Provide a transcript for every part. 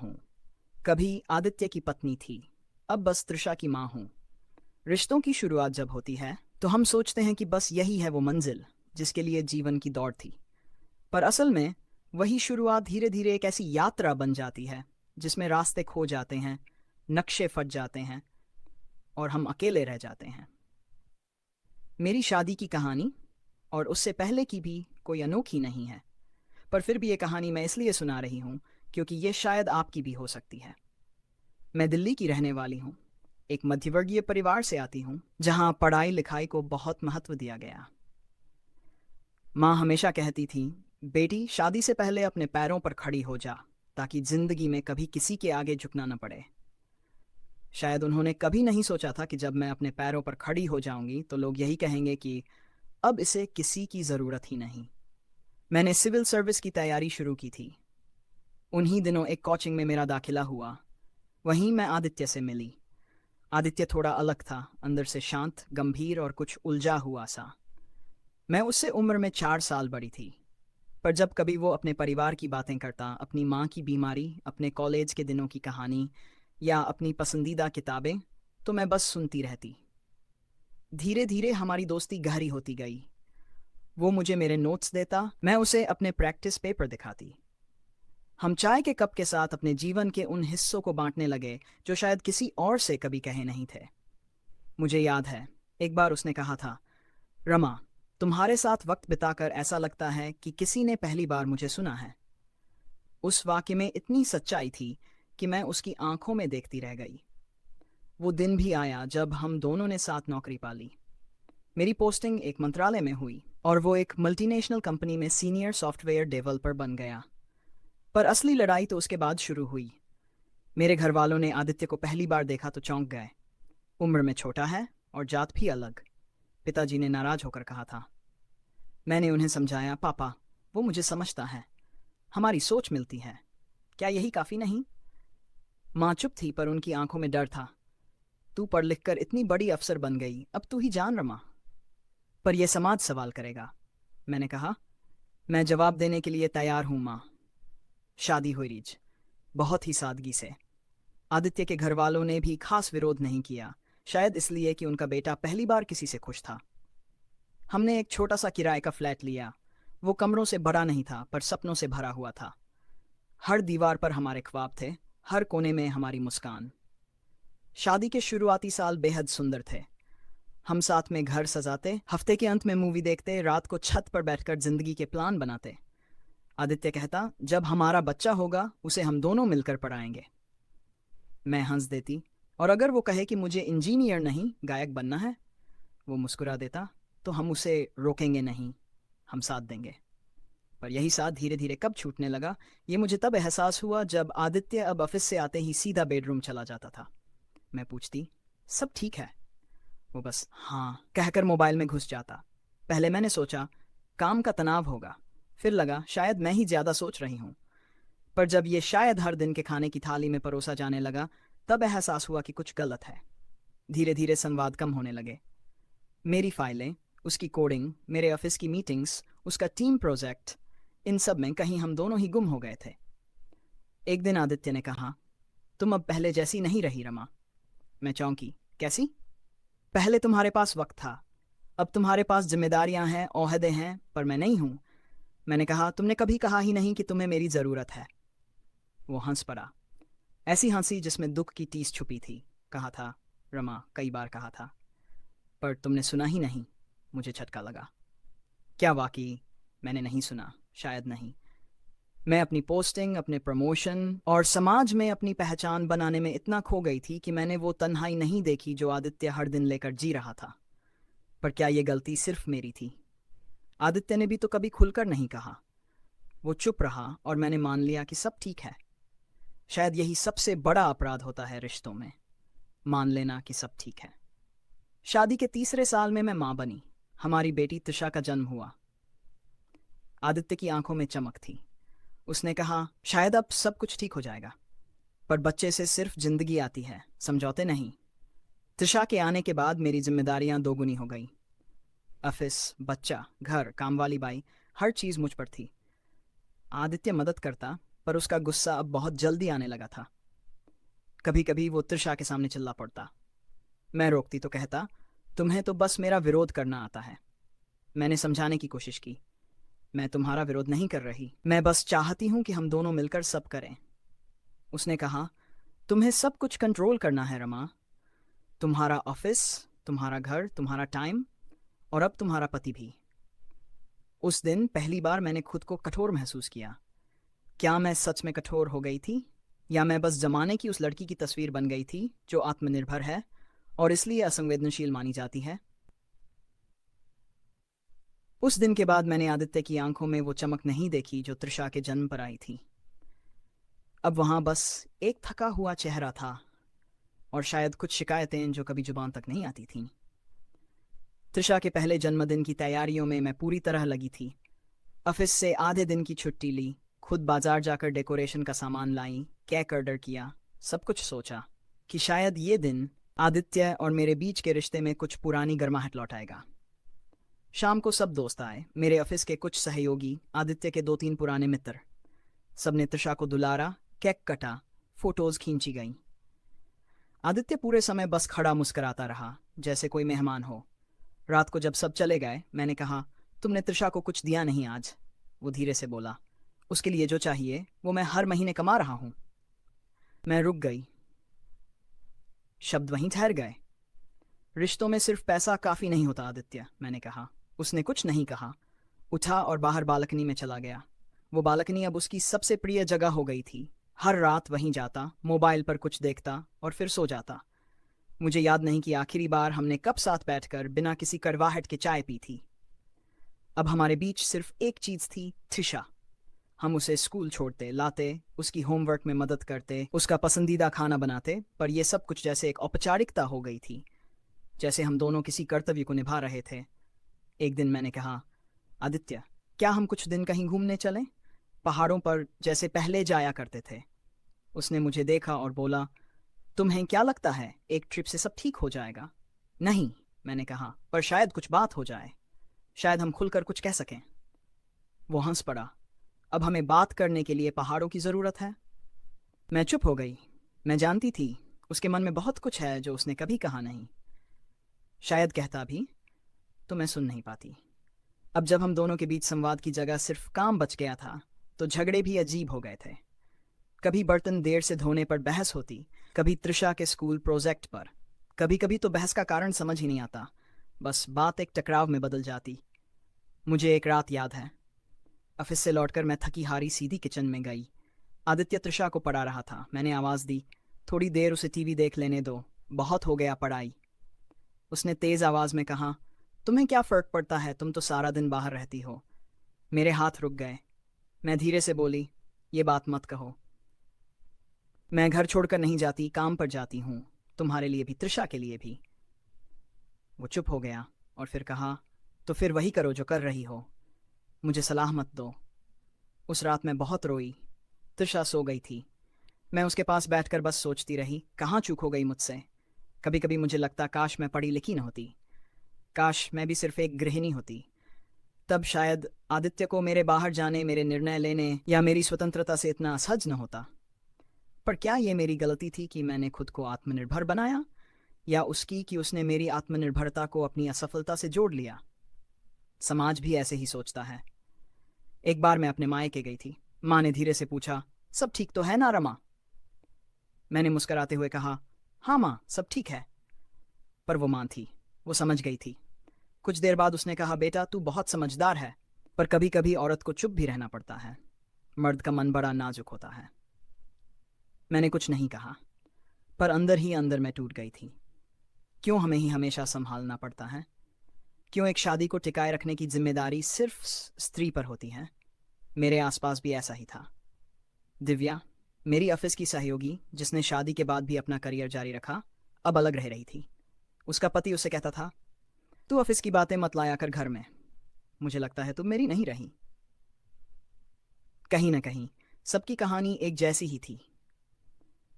हूँ। कभी आदित्य की पत्नी थी, अब बस तृषा की माँ हूँ। रिश्तों की शुरुआत जब होती है तो हम सोचते हैं कि बस यही है वो मंजिल जिसके लिए जीवन की दौड़ थी। पर असल में वही शुरुआत धीरे धीरे एक ऐसी यात्रा बन जाती है जिसमें रास्ते खो जाते हैं, नक्शे फट जाते हैं और हम अकेले रह जाते हैं। मेरी शादी की कहानी और उससे पहले की भी कोई अनोखी नहीं है, पर फिर भी ये कहानी मैं इसलिए सुना रही हूँ क्योंकि ये शायद आपकी भी हो सकती है। मैं दिल्ली की रहने वाली हूँ, एक मध्यवर्गीय परिवार से आती हूँ जहाँ पढ़ाई लिखाई को बहुत महत्व दिया गया। माँ हमेशा कहती थी, बेटी शादी से पहले अपने पैरों पर खड़ी हो जा ताकि जिंदगी में कभी किसी के आगे झुकना न पड़े। शायद उन्होंने कभी नहीं सोचा था कि जब मैं अपने पैरों पर खड़ी हो जाऊंगी तो लोग यही कहेंगे कि अब इसे किसी की ज़रूरत ही नहीं। मैंने सिविल सर्विस की तैयारी शुरू की थी। उन्हीं दिनों एक कोचिंग में मेरा दाखिला हुआ। वहीं मैं आदित्य से मिली। आदित्य थोड़ा अलग था, अंदर से शांत, गंभीर और कुछ उलझा हुआ सा। मैं उससे उम्र में 4 साल बड़ी थी, पर जब कभी वो अपने परिवार की बातें करता, अपनी माँ की बीमारी, अपने कॉलेज के दिनों की कहानी या अपनी पसंदीदा किताबें, तो मैं बस सुनती रहती। धीरे धीरे हमारी दोस्ती गहरी होती गई। वो मुझे मेरे नोट्स देता, मैं उसे अपने प्रैक्टिस पेपर दिखाती। हम चाय के कप के साथ अपने जीवन के उन हिस्सों को बांटने लगे जो शायद किसी और से कभी कहे नहीं थे। मुझे याद है, एक बार उसने कहा था, रमा, तुम्हारे साथ वक्त बिताकर ऐसा लगता है कि किसी ने पहली बार मुझे सुना है। उस वाक्य में इतनी सच्चाई थी कि मैं उसकी आंखों में देखती रह गई। वो दिन भी आया जब हम दोनों ने साथ नौकरी पाली। मेरी पोस्टिंग एक मंत्रालय में हुई और वो एक मल्टीनेशनल कंपनी में सीनियर सॉफ्टवेयर डेवलपर बन गया। पर असली लड़ाई तो उसके बाद शुरू हुई। मेरे घर वालों ने आदित्य को पहली बार देखा तो चौंक गए। उम्र में छोटा है और जात भी अलग। पिताजी ने नाराज होकर कहा था। मैंने उन्हें समझाया, पापा, वो मुझे समझता है, हमारी सोच मिलती है, क्या यही काफी नहीं? माँ चुप थी पर उनकी आंखों में डर था। तू पढ़ लिख कर इतनी बड़ी अफसर बन गई, अब तू ही जान रमा। पर यह समाज सवाल करेगा, मैंने कहा। मैं जवाब देने के लिए तैयार हूं माँ। शादी हुई रीच, बहुत ही सादगी से। आदित्य के घर वालों ने भी खास विरोध नहीं किया, शायद इसलिए कि उनका बेटा पहली बार किसी से खुश था। हमने एक छोटा सा किराए का फ्लैट लिया। वो कमरों से बड़ा नहीं था पर सपनों से भरा हुआ था। हर दीवार पर हमारे ख्वाब थे, हर कोने में हमारी मुस्कान। शादी के शुरुआती साल बेहद सुंदर थे। हम साथ में घर सजाते, हफ्ते के अंत में मूवी देखते, रात को छत पर बैठकर जिंदगी के प्लान बनाते। आदित्य कहता, जब हमारा बच्चा होगा उसे हम दोनों मिलकर पढ़ाएंगे। मैं हंस देती, और अगर वो कहे कि मुझे इंजीनियर नहीं गायक बनना है, वो मुस्कुरा देता, तो हम उसे रोकेंगे नहीं, हम साथ देंगे। पर यही साथ धीरे धीरे कब छूटने लगा, ये मुझे तब एहसास हुआ जब आदित्य अब ऑफिस से आते ही सीधा बेडरूम चला जाता था। मैं पूछती, सब ठीक है? वो बस हाँ कहकर मोबाइल में घुस जाता। पहले मैंने सोचा काम का तनाव होगा, फिर लगा शायद मैं ही ज्यादा सोच रही हूँ। पर जब ये शायद हर दिन के खाने की थाली में परोसा जाने लगा, तब एहसास हुआ कि कुछ गलत है। धीरे धीरे संवाद कम होने लगे। मेरी फाइलें, उसकी कोडिंग, मेरे ऑफिस की मीटिंग्स, उसका टीम प्रोजेक्ट, इन सब में कहीं हम दोनों ही गुम हो गए थे। एक दिन आदित्य ने कहा, तुम अब पहले जैसी नहीं रही रमा। मैं चौंकी, कैसी? पहले तुम्हारे पास वक्त था, अब तुम्हारे पास जिम्मेदारियां हैं, ओहदे हैं, पर मैं नहीं हूं। मैंने कहा, तुमने कभी कहा ही नहीं कि तुम्हें मेरी जरूरत है। वो हंस पड़ा, ऐसी हंसी जिसमें दुख की टीस छुपी थी। कहा था, रमा, कई बार कहा था, पर तुमने सुना ही नहीं। मुझे झटका लगा। क्या वाकई मैंने नहीं सुना? शायद नहीं। मैं अपनी पोस्टिंग, अपने प्रमोशन और समाज में अपनी पहचान बनाने में इतना खो गई थी कि मैंने वो तन्हाई नहीं देखी जो आदित्य हर दिन लेकर जी रहा था। पर क्या ये गलती सिर्फ मेरी थी? आदित्य ने भी तो कभी खुलकर नहीं कहा। वो चुप रहा और मैंने मान लिया कि सब ठीक है। शायद यही सबसे बड़ा अपराध होता है रिश्तों में, मान लेना कि सब ठीक है। शादी के तीसरे साल में मैं माँ बनी। हमारी बेटी तिशा का जन्म हुआ। आदित्य की आंखों में चमक थी। उसने कहा, शायद अब सब कुछ ठीक हो जाएगा। पर बच्चे से सिर्फ जिंदगी आती है, समझौते नहीं। तिशा के आने के बाद मेरी जिम्मेदारियां दोगुनी हो गई। ऑफिस, बच्चा, घर, काम वाली बाई, हर चीज मुझ पर थी। आदित्य मदद करता, पर उसका गुस्सा अब बहुत जल्दी आने लगा था। कभी कभी वो तृषा के सामने चिल्ला पड़ता। मैं रोकती तो कहता, तुम्हें तो बस मेरा विरोध करना आता है। मैंने समझाने की कोशिश की, मैं तुम्हारा विरोध नहीं कर रही, मैं बस चाहती हूं कि हम दोनों मिलकर सब करें। उसने कहा, तुम्हें सब कुछ कंट्रोल करना है रमा, तुम्हारा ऑफिस, तुम्हारा घर, तुम्हारा टाइम, और अब तुम्हारा पति भी। उस दिन पहली बार मैंने खुद को कठोर महसूस किया। क्या मैं सच में कठोर हो गई थी, या मैं बस जमाने की उस लड़की की तस्वीर बन गई थी जो आत्मनिर्भर है और इसलिए असंवेदनशील मानी जाती है। उस दिन के बाद मैंने आदित्य की आंखों में वो चमक नहीं देखी जो तृषा के जन्म पर आई थी। अब वहां बस एक थका हुआ चेहरा था, और शायद कुछ शिकायतें जो कभी जुबान तक नहीं आती थीं। तृषा के पहले जन्मदिन की तैयारियों में मैं पूरी तरह लगी थी। ऑफिस से आधे दिन की छुट्टी ली, खुद बाजार जाकर डेकोरेशन का सामान लाई, केक ऑर्डर किया, सब कुछ सोचा कि शायद ये दिन आदित्य और मेरे बीच के रिश्ते में कुछ पुरानी गर्माहट लौटाएगा। शाम को सब दोस्त आए, मेरे ऑफिस के कुछ सहयोगी, आदित्य के 2-3 पुराने मित्र। सबने तृषा को दुलारा, केक कटा, फोटोज खींची गईं। आदित्य पूरे समय बस खड़ा मुस्कुराता रहा, जैसे कोई मेहमान हो। रात को जब सब चले गए, मैंने कहा, तुमने तृषा को कुछ दिया नहीं आज। वो धीरे से बोला, उसके लिए जो चाहिए वो मैं हर महीने कमा रहा हूं। मैं रुक गई, शब्द वहीं ठहर गए। रिश्तों में सिर्फ पैसा काफी नहीं होता आदित्य, मैंने कहा। उसने कुछ नहीं कहा, उठा और बाहर बालकनी में चला गया। वो बालकनी अब उसकी सबसे प्रिय जगह हो गई थी। हर रात वहीं जाता, मोबाइल पर कुछ देखता और फिर सो जाता। मुझे याद नहीं कि आखिरी बार हमने कब साथ बैठकर बिना किसी कड़वाहट के चाय पी थी। अब हमारे बीच सिर्फ एक चीज थी, तृषा। हम उसे स्कूल छोड़ते लाते, उसकी होमवर्क में मदद करते, उसका पसंदीदा खाना बनाते, पर यह सब कुछ जैसे एक औपचारिकता हो गई थी, जैसे हम दोनों किसी कर्तव्य को निभा रहे थे। एक दिन मैंने कहा, आदित्य, क्या हम कुछ दिन कहीं घूमने चलें, पहाड़ों पर जैसे पहले जाया करते थे। उसने मुझे देखा और बोला, तुम्हें क्या लगता है एक ट्रिप से सब ठीक हो जाएगा? नहीं, मैंने कहा, पर शायद कुछ बात हो जाए, शायद हम खुलकर कुछ कह सकें। वो हंस पड़ा, अब हमें बात करने के लिए पहाड़ों की जरूरत है। मैं चुप हो गई। मैं जानती थी उसके मन में बहुत कुछ है जो उसने कभी कहा नहीं। शायद कहता भी तो मैं सुन नहीं पाती। अब जब हम दोनों के बीच संवाद की जगह सिर्फ काम बच गया था, तो झगड़े भी अजीब हो गए थे। कभी बर्तन देर से धोने पर बहस होती, कभी तृषा के स्कूल प्रोजेक्ट पर। कभी कभी तो बहस का कारण समझ ही नहीं आता, बस बात एक टकराव में बदल जाती। मुझे एक रात याद है, ऑफिस से लौटकर मैं थकी हारी सीधी किचन में गई। आदित्य तृषा को पढ़ा रहा था। मैंने आवाज़ दी, थोड़ी देर उसे टीवी देख लेने दो, बहुत हो गया पढ़ाई। उसने तेज़ आवाज़ में कहा, तुम्हें क्या फ़र्क पड़ता है, तुम तो सारा दिन बाहर रहती हो। मेरे हाथ रुक गए। मैं धीरे से बोली, ये बात मत कहो। मैं घर छोड़कर नहीं जाती, काम पर जाती हूँ, तुम्हारे लिए भी, तृषा के लिए भी। वो चुप हो गया और फिर कहा, तो फिर वही करो जो कर रही हो, मुझे सलाह मत दो। उस रात मैं बहुत रोई। तृषा सो गई थी। मैं उसके पास बैठकर बस सोचती रही, कहाँ चूक हो गई मुझसे। कभी कभी मुझे लगता, काश मैं पढ़ी लिखी न होती, काश मैं भी सिर्फ एक गृहिणी होती। तब शायद आदित्य को मेरे बाहर जाने, मेरे निर्णय लेने या मेरी स्वतंत्रता से इतना असहज न होता। पर क्या ये मेरी गलती थी कि मैंने खुद को आत्मनिर्भर बनाया, या उसकी कि उसने मेरी आत्मनिर्भरता को अपनी असफलता से जोड़ लिया? समाज भी ऐसे ही सोचता है। एक बार मैं अपने मायके गई थी। माँ ने धीरे से पूछा, सब ठीक तो है ना रमा? मैंने मुस्कुराते हुए कहा, हाँ माँ, सब ठीक है। पर वो माँ थी, वो समझ गई थी। कुछ देर बाद उसने कहा, बेटा तू बहुत समझदार है, पर कभी कभी औरत को चुप भी रहना पड़ता है, मर्द का मन बड़ा नाजुक होता है। मैंने कुछ नहीं कहा, पर अंदर ही अंदर मैं टूट गई थी। क्यों हमें ही हमेशा संभालना पड़ता है? क्यों एक शादी को टिकाए रखने की जिम्मेदारी सिर्फ स्त्री पर होती है? मेरे आसपास भी ऐसा ही था। दिव्या, मेरी ऑफिस की सहयोगी, जिसने शादी के बाद भी अपना करियर जारी रखा, अब अलग रह रही थी। उसका पति उससे कहता था, तू ऑफिस की बातें मत लाया कर घर में, मुझे लगता है तुम मेरी नहीं रही। कहीं ना कहीं सबकी कहानी एक जैसी ही थी।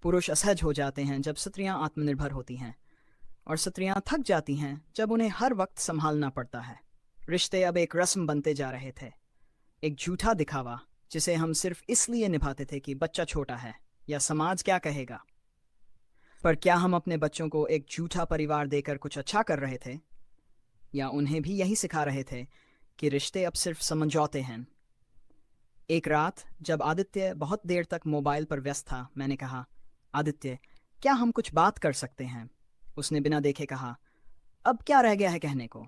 पुरुष असहज हो जाते हैं जब स्त्रियां आत्मनिर्भर होती हैं, और स्त्रियां थक जाती हैं जब उन्हें हर वक्त संभालना पड़ता है। रिश्ते अब एक रस्म बनते जा रहे थे, एक झूठा दिखावा जिसे हम सिर्फ इसलिए निभाते थे कि बच्चा छोटा है या समाज क्या कहेगा। पर क्या हम अपने बच्चों को एक झूठा परिवार देकर कुछ अच्छा कर रहे थे, या उन्हें भी यही सिखा रहे थे कि रिश्ते अब सिर्फ समझौते हैं। एक रात जब आदित्य बहुत देर तक मोबाइल पर व्यस्त था, मैंने कहा, आदित्य, क्या हम कुछ बात कर सकते हैं? उसने बिना देखे कहा, अब क्या रह गया है कहने को?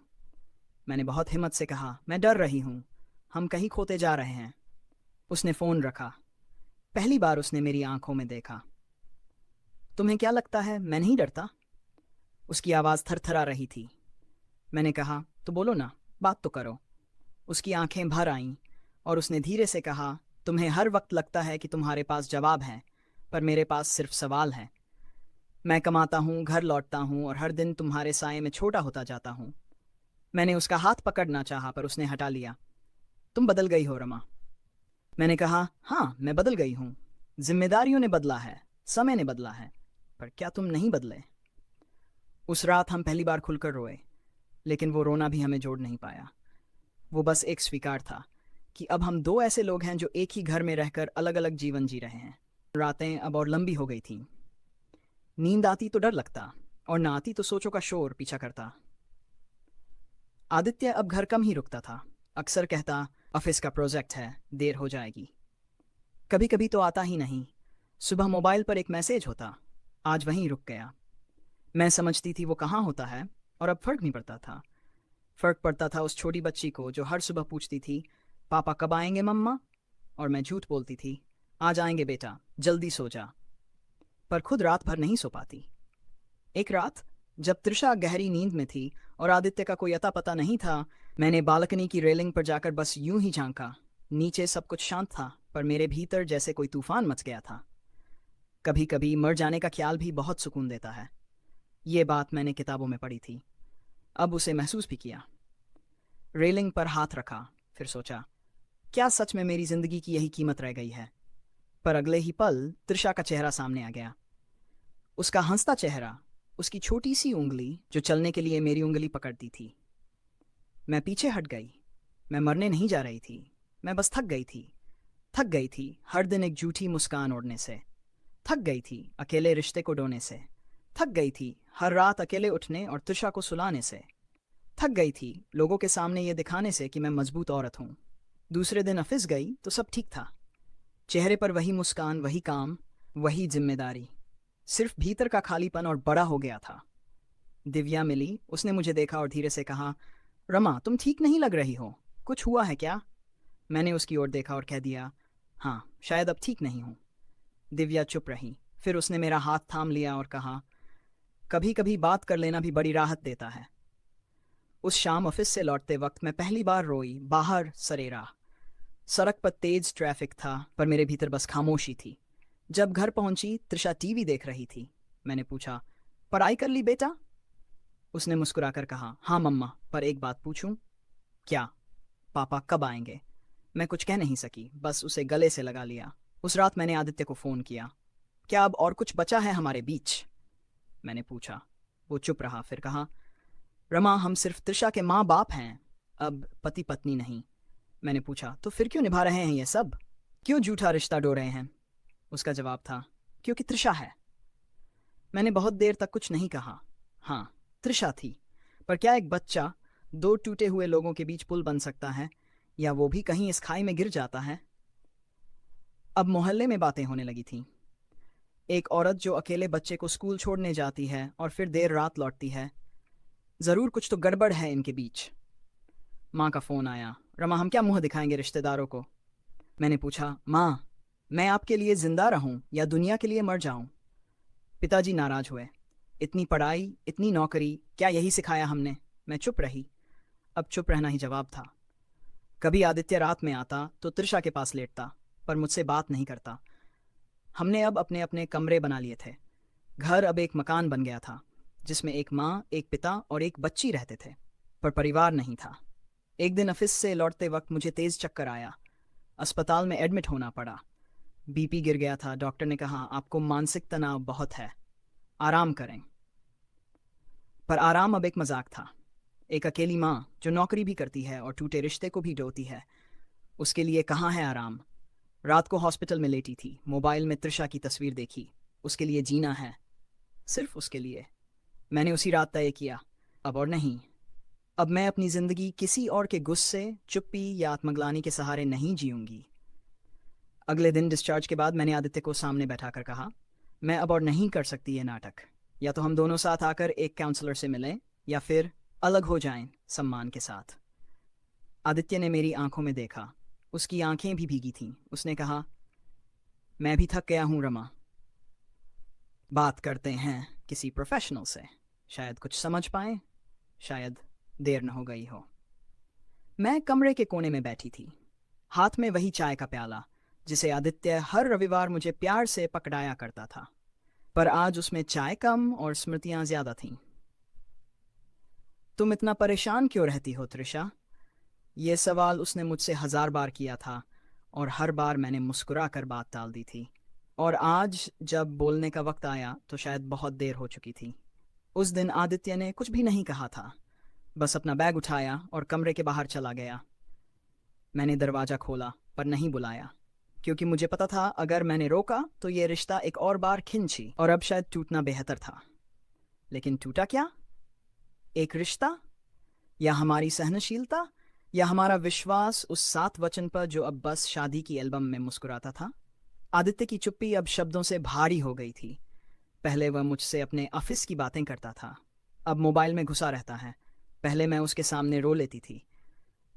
मैंने बहुत हिम्मत से कहा, मैं डर रही हूँ, हम कहीं खोते जा रहे हैं। उसने फ़ोन रखा। पहली बार उसने मेरी आंखों में देखा। तुम्हें क्या लगता है मैं नहीं डरता? उसकी आवाज़ थरथरा रही थी। मैंने कहा, तो बोलो ना, बात तो करो। उसकी आंखें भर आईं और उसने धीरे से कहा, तुम्हें हर वक्त लगता है कि तुम्हारे पास जवाब है, पर मेरे पास सिर्फ सवाल है। मैं कमाता हूँ, घर लौटता हूँ और हर दिन तुम्हारे साए में छोटा होता जाता हूँ। मैंने उसका हाथ पकड़ना चाहा पर उसने हटा लिया। तुम बदल गई हो रमा। मैंने कहा, हाँ मैं बदल गई हूँ। जिम्मेदारियों ने बदला है, समय ने बदला है, पर क्या तुम नहीं बदले? उस रात हम पहली बार खुलकर रोए, लेकिन वो रोना भी हमें जोड़ नहीं पाया। वो बस एक स्वीकार था कि अब हम दो ऐसे लोग हैं जो एक ही घर में रहकर अलग अलग जीवन जी रहे हैं। रातें अब और लंबी हो गई थीं। नींद आती तो डर लगता, और ना आती तो सोचों का शोर पीछा करता। आदित्य अब घर कम ही रुकता था। अक्सर कहता, ऑफिस का प्रोजेक्ट है, देर हो जाएगी। कभी कभी तो आता ही नहीं। सुबह मोबाइल पर एक मैसेज होता, आज वहीं रुक गया। मैं समझती थी वो कहाँ होता है, और अब फर्क नहीं पड़ता था। फर्क पड़ता था उस छोटी बच्ची को जो हर सुबह पूछती थी, पापा कब आएंगे मम्मा? और मैं झूठ बोलती थी, आ जाएंगे बेटा, जल्दी सो जा। पर खुद रात भर नहीं सो पाती। एक रात जब त्रिशा गहरी नींद में थी और आदित्य का कोई अता पता नहीं था, मैंने बालकनी की रेलिंग पर जाकर बस यूं ही झांका। नीचे सब कुछ शांत था, पर मेरे भीतर जैसे कोई तूफान मच गया था। कभी कभी मर जाने का ख्याल भी बहुत सुकून देता है। ये बात मैंने किताबों में पढ़ी थी, अब उसे महसूस भी किया। रेलिंग पर हाथ रखा, फिर सोचा, क्या सच में मेरी जिंदगी की यही कीमत रह गई है? पर अगले ही पल त्रिशा का चेहरा सामने आ गया। उसका हंसता चेहरा, उसकी छोटी सी उंगली जो चलने के लिए मेरी उंगली पकड़ती थी। मैं पीछे हट गई। मैं मरने नहीं जा रही थी, मैं बस थक गई थी। थक गई थी हर दिन एक झूठी मुस्कान ओढ़ने से। थक गई थी अकेले रिश्ते को ढोने से। थक गई थी हर रात अकेले उठने और त्रिशा को सुलाने से। थक गई थी लोगों के सामने ये दिखाने से कि मैं मजबूत औरत हूँ। दूसरे दिन ऑफिस गई तो सब ठीक था। चेहरे पर वही मुस्कान, वही काम, वही जिम्मेदारी। सिर्फ भीतर का खालीपन और बड़ा हो गया था। दिव्या मिली, उसने मुझे देखा और धीरे से कहा, रमा तुम ठीक नहीं लग रही हो, कुछ हुआ है क्या? मैंने उसकी ओर देखा और कह दिया, हाँ शायद अब ठीक नहीं हूँ। दिव्या चुप रही, फिर उसने मेरा हाथ थाम लिया और कहा, कभी कभी बात कर लेना भी बड़ी राहत देता है। उस शाम ऑफिस से लौटते वक्त मैं पहली बार रोई। बाहर सरेरा, सड़क पर तेज ट्रैफिक था, पर मेरे भीतर बस खामोशी थी। जब घर पहुंची, त्रिशा टीवी देख रही थी। मैंने पूछा, पढ़ाई कर ली बेटा? उसने मुस्कुराकर कहा, हाँ मम्मा, पर एक बात पूछूं? क्या? पापा कब आएंगे? मैं कुछ कह नहीं सकी, बस उसे गले से लगा लिया। उस रात मैंने आदित्य को फ़ोन किया। क्या अब और कुछ बचा है हमारे बीच? मैंने पूछा। वो चुप रहा, फिर कहा, रमा हम सिर्फ त्रिशा के माँ बाप हैं, अब पति पत्नी नहीं। मैंने पूछा, तो फिर क्यों निभा रहे हैं ये सब? क्यों झूठा रिश्ता डो रहे हैं? उसका जवाब था, क्योंकि त्रिशा है। मैंने बहुत देर तक कुछ नहीं कहा। हाँ, त्रिशा थी, पर क्या एक बच्चा दो टूटे हुए लोगों के बीच पुल बन सकता है, या वो भी कहीं इस खाई में गिर जाता है? अब मोहल्ले में बातें होने लगी थीं। एक औरत जो अकेले बच्चे को स्कूल छोड़ने जाती है और फिर देर रात लौटती है, ज़रूर कुछ तो गड़बड़ है इनके बीच। माँ का फ़ोन आया, रमा हम क्या मुंह दिखाएंगे रिश्तेदारों को? मैंने पूछा, माँ मैं आपके लिए जिंदा रहूं या दुनिया के लिए मर जाऊं? पिताजी नाराज हुए। इतनी पढ़ाई, इतनी नौकरी, क्या यही सिखाया हमने? मैं चुप रही। अब चुप रहना ही जवाब था। कभी आदित्य रात में आता तो त्रिशा के पास लेटता, पर मुझसे बात नहीं करता। हमने अब अपने अपने कमरे बना लिए थे। घर अब एक मकान बन गया था, जिसमें एक माँ, एक पिता और एक बच्ची रहते थे, पर परिवार नहीं था। एक दिन ऑफिस से लौटते वक्त मुझे तेज चक्कर आया। अस्पताल में एडमिट होना पड़ा। बीपी गिर गया था। डॉक्टर ने कहा, आपको मानसिक तनाव बहुत है, आराम करें। पर आराम अब एक मजाक था। एक अकेली माँ जो नौकरी भी करती है और टूटे रिश्ते को भी ढोती है, उसके लिए कहाँ है आराम? रात को हॉस्पिटल में लेटी थी, मोबाइल में त्रिशा की तस्वीर देखी। उसके लिए जीना है, सिर्फ उसके लिए। मैंने उसी रात तय किया, अब और नहीं। अब मैं अपनी जिंदगी किसी और के गुस्से, चुप्पी या आत्मग्लानि के सहारे नहीं जीऊंगी। अगले दिन डिस्चार्ज के बाद मैंने आदित्य को सामने बैठाकर कहा, मैं अब और नहीं कर सकती ये नाटक। या तो हम दोनों साथ आकर एक काउंसलर से मिलें, या फिर अलग हो जाएं सम्मान के साथ। आदित्य ने मेरी आंखों में देखा, उसकी आंखें भी भीगी थीं। उसने कहा, मैं भी थक गया हूं रमा, बात करते हैं किसी प्रोफेशनल से, शायद कुछ समझ पाए, शायद देर न हो गई हो। मैं कमरे के कोने में बैठी थी, हाथ में वही चाय का प्याला जिसे आदित्य हर रविवार मुझे प्यार से पकड़ाया करता था, पर आज उसमें चाय कम और स्मृतियां ज्यादा थीं। तुम इतना परेशान क्यों रहती हो त्रिशा? ये सवाल उसने मुझसे 1000 बार किया था, और हर बार मैंने मुस्कुरा कर बात टाल दी थी। और आज जब बोलने का वक्त आया तो शायद बहुत देर हो चुकी थी। उस दिन आदित्य ने कुछ भी नहीं कहा था, बस अपना बैग उठाया और कमरे के बाहर चला गया। मैंने दरवाज़ा खोला पर नहीं बुलाया, क्योंकि मुझे पता था अगर मैंने रोका तो ये रिश्ता एक और बार खिंची और अब शायद टूटना बेहतर था। लेकिन टूटा क्या? एक रिश्ता, या हमारी सहनशीलता, या हमारा विश्वास उस 7 वचन पर जो अब बस शादी की एल्बम में मुस्कुराता था? आदित्य की चुप्पी अब शब्दों से भारी हो गई थी। पहले वह मुझसे अपने ऑफिस की बातें करता था, अब मोबाइल में घुसा रहता है। पहले मैं उसके सामने रो लेती थी,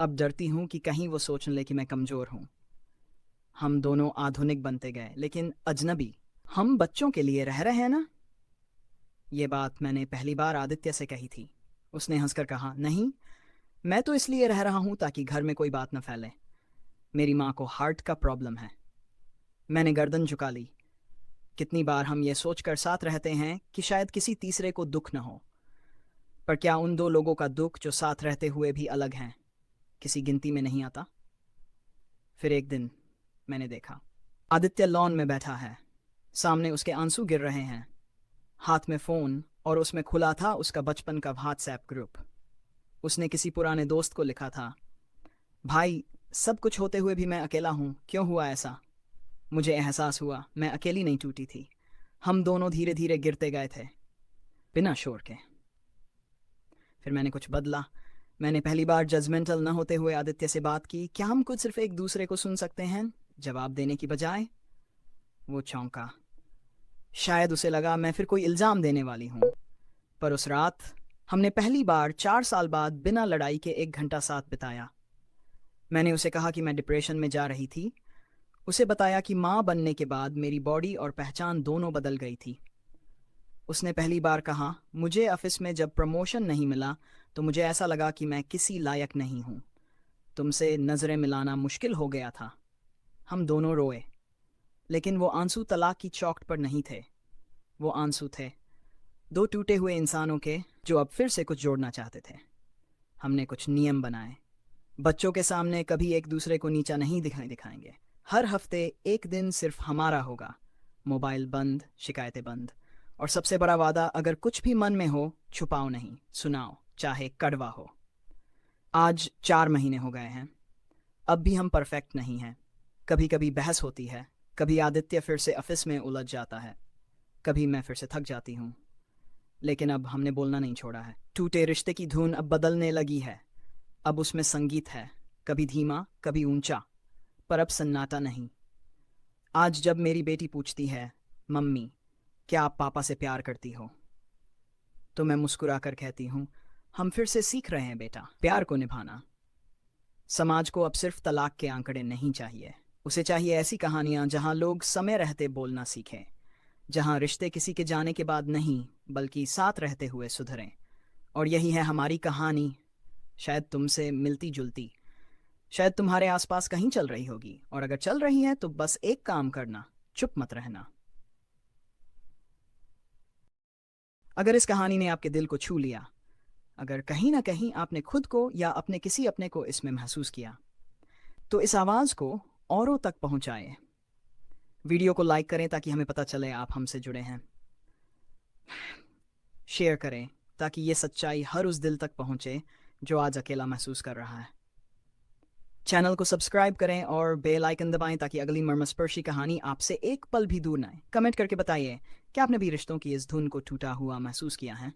अब डरती हूँ कि कहीं वो सोच ले कि मैं कमज़ोर हूँ। हम दोनों आधुनिक बनते गए, लेकिन अजनबी। हम बच्चों के लिए रह रहे हैं ना? ये बात मैंने पहली बार आदित्य से कही थी। उसने हंसकर कहा, नहीं, मैं तो इसलिए रह रहा हूँ ताकि घर में कोई बात न फैले। मेरी माँ को हार्ट का प्रॉब्लम है। मैंने गर्दन झुका ली। कितनी बार हम ये सोचकर साथ रहते हैं कि शायद किसी तीसरे को दुख न हो, पर क्या उन 2 लोगों का दुख जो साथ रहते हुए भी अलग हैं किसी गिनती में नहीं आता? फिर एक दिन मैंने देखा, आदित्य लॉन में बैठा है, सामने उसके आंसू गिर रहे हैं, हाथ में फ़ोन, और उसमें खुला था उसका बचपन का व्हाट्सएप ग्रुप। उसने किसी पुराने दोस्त को लिखा था, भाई, सब कुछ होते हुए भी मैं अकेला हूँ, क्यों हुआ ऐसा? मुझे एहसास हुआ मैं अकेली नहीं टूटी थी, हम दोनों धीरे धीरे गिरते गए थे, बिना शोर के। फिर मैंने कुछ बदला। मैंने पहली बार जजमेंटल न होते हुए आदित्य से बात की, क्या हम कुछ सिर्फ एक दूसरे को सुन सकते हैं, जवाब देने की बजाय? वो चौंका। शायद उसे लगा मैं फिर कोई इल्ज़ाम देने वाली हूँ। पर उस रात हमने पहली बार 4 साल बाद बिना लड़ाई के 1 घंटा साथ बिताया। मैंने उसे कहा कि मैं डिप्रेशन में जा रही थी, उसे बताया कि माँ बनने के बाद मेरी बॉडी और पहचान दोनों बदल गई थी। उसने पहली बार कहा, मुझे ऑफिस में जब प्रमोशन नहीं मिला तो मुझे ऐसा लगा कि मैं किसी लायक नहीं हूँ। तुमसे नज़रें मिलाना मुश्किल हो गया था। हम दोनों रोए, लेकिन वो आंसू तलाक की चौखट पर नहीं थे। वो आंसू थे 2 टूटे हुए इंसानों के जो अब फिर से कुछ जोड़ना चाहते थे। हमने कुछ नियम बनाए। बच्चों के सामने कभी एक दूसरे को नीचा नहीं दिखाएंगे। हर हफ्ते एक दिन सिर्फ हमारा होगा, मोबाइल बंद, शिकायतें बंद। और सबसे बड़ा वादा, अगर कुछ भी मन में हो छुपाओ नहीं, सुनाओ, चाहे कड़वा हो। आज 4 महीने हो गए हैं, अब भी हम परफेक्ट नहीं हैं। कभी कभी बहस होती है, कभी आदित्य फिर से ऑफिस में उलझ जाता है, कभी मैं फिर से थक जाती हूँ। लेकिन अब हमने बोलना नहीं छोड़ा है। टूटे रिश्ते की धुन अब बदलने लगी है। अब उसमें संगीत है, कभी धीमा, कभी ऊंचा, पर अब सन्नाटा नहीं। आज जब मेरी बेटी पूछती है, मम्मी, क्या आप पापा से प्यार करती हो, तो मैं मुस्कुरा कर कहती हूँ, हम फिर से सीख रहे हैं बेटा, प्यार को निभाना। समाज को अब सिर्फ तलाक के आंकड़े नहीं चाहिए, उसे चाहिए ऐसी कहानियां जहां लोग समय रहते बोलना सीखें, जहां रिश्ते किसी के जाने के बाद नहीं बल्कि साथ रहते हुए सुधरें। और यही है हमारी कहानी, शायद तुमसे मिलती जुलती, शायद तुम्हारे आसपास कहीं चल रही होगी, और अगर चल रही है तो बस एक काम करना, चुप मत रहना। अगर इस कहानी ने आपके दिल को छू लिया, अगर कहीं ना कहीं आपने खुद को या अपने किसी अपने को इसमें महसूस किया, तो इस आवाज़ को औरों तक पहुंचाएं। वीडियो को लाइक करें ताकि हमें पता चले आप हमसे जुड़े हैं। शेयर करें ताकि ये सच्चाई हर उस दिल तक पहुंचे जो आज अकेला महसूस कर रहा है। चैनल को सब्सक्राइब करें और बेल आइकन दबाएं ताकि अगली मर्मस्पर्शी कहानी आपसे एक पल भी दूर न आए। कमेंट करके बताइए क्या आपने भी रिश्तों की इस धुन को टूटा हुआ महसूस किया है।